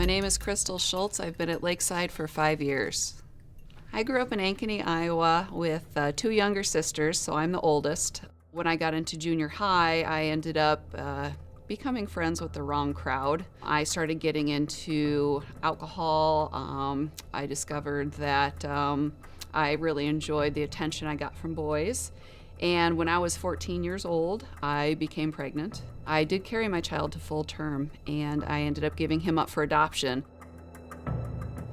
name is Schulz. I've been at Lakeside for 5 years. I grew up in Ankeny, Iowa with 2 younger sisters, so I'm the oldest. When I got into junior high, I ended up becoming friends with the wrong crowd. I started getting into alcohol. I discovered that I really enjoyed the attention I got from boys. And when I was 14 years old, I became pregnant. I did carry my child to full term, and I ended up giving him up for adoption.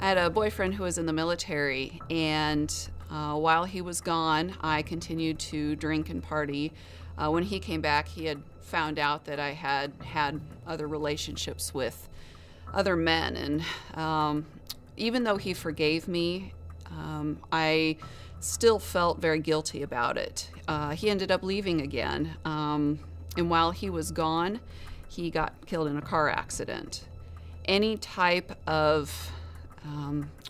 I had a boyfriend who was in the military, and while he was gone, I continued to drink and party. When he came back, he had found out that I had had other relationships with other men, and even though he forgave me, I still felt very guilty about it. He ended up leaving again, and while he was gone, he got killed in a car accident. Any type of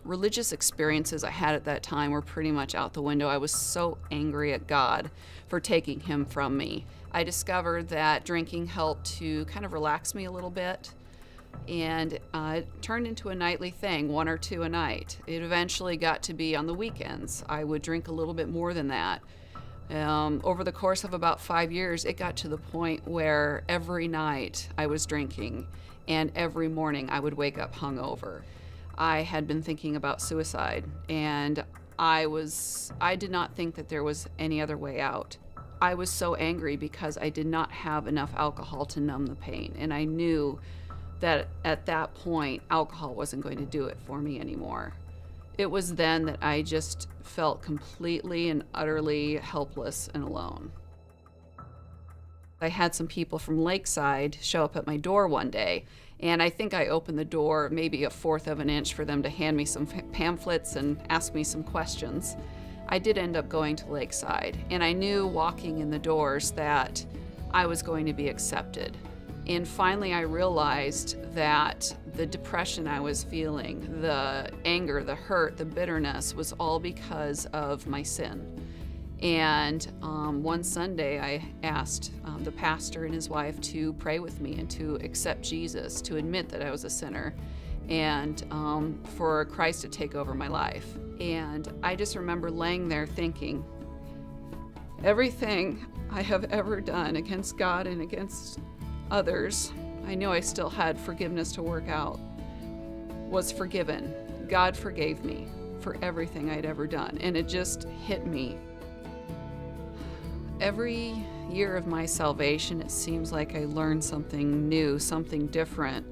religious experiences I had at that time were pretty much out the window. I was so angry at God for taking him from me. I discovered that drinking helped to kind of relax me a little bit, and it turned into a nightly thing, 1 or 2 a night. It eventually got to be on the weekends. I would drink a little bit more than that. Over the course of about 5 years, it got to the point where every night I was drinking, and every morning I would wake up hungover. I had been thinking about suicide, and I did not think that there was any other way out. I was so angry because I did not have enough alcohol to numb the pain, and I knew that at that point, alcohol wasn't going to do it for me anymore. It was then that I just felt completely and utterly helpless and alone. I had some people from Lakeside show up at my door one day, and I think I opened the door maybe 1/4 of an inch for them to hand me some pamphlets and ask me some questions. I did end up going to Lakeside, and I knew walking in the doors that I was going to be accepted. And finally I realized that the depression I was feeling, the anger, the hurt, the bitterness was all because of my sin. And one Sunday I asked the pastor and his wife to pray with me and to accept Jesus, to admit that I was a sinner, and for Christ to take over my life. And I just remember laying there thinking, everything I have ever done against God and against others, I knew I still had forgiveness to work out, was forgiven. God forgave me for everything I'd ever done, and it just hit me. Every year of my salvation, it seems like I learn something new, something different.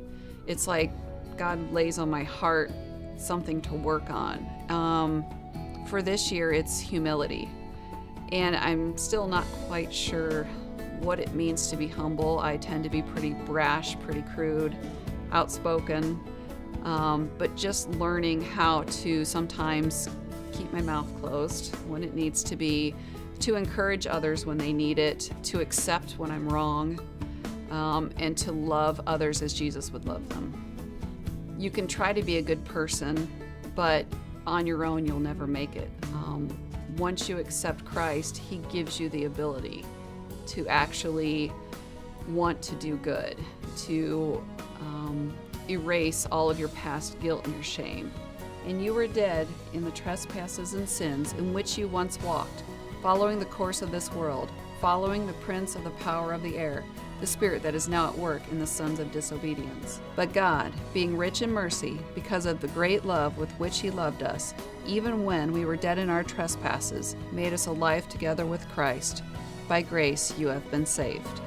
It's like God lays on my heart something to work on. For this year, it's humility. And I'm still not quite sure what it means to be humble. I tend to be pretty brash, pretty crude, outspoken, but just learning how to sometimes keep my mouth closed when it needs to be, to encourage others when they need it, to accept when I'm wrong, and to love others as Jesus would love them. You can try to be a good person, but on your own you'll never make it. Once you accept Christ, He gives you the ability to actually want to do good, to erase all of your past guilt and your shame. And you were dead in the trespasses and sins in which you once walked, following the course of this world, following the prince of the power of the air, the spirit that is now at work in the sons of disobedience. But God, being rich in mercy, because of the great love with which He loved us, even when we were dead in our trespasses, made us alive together with Christ. By grace you have been saved.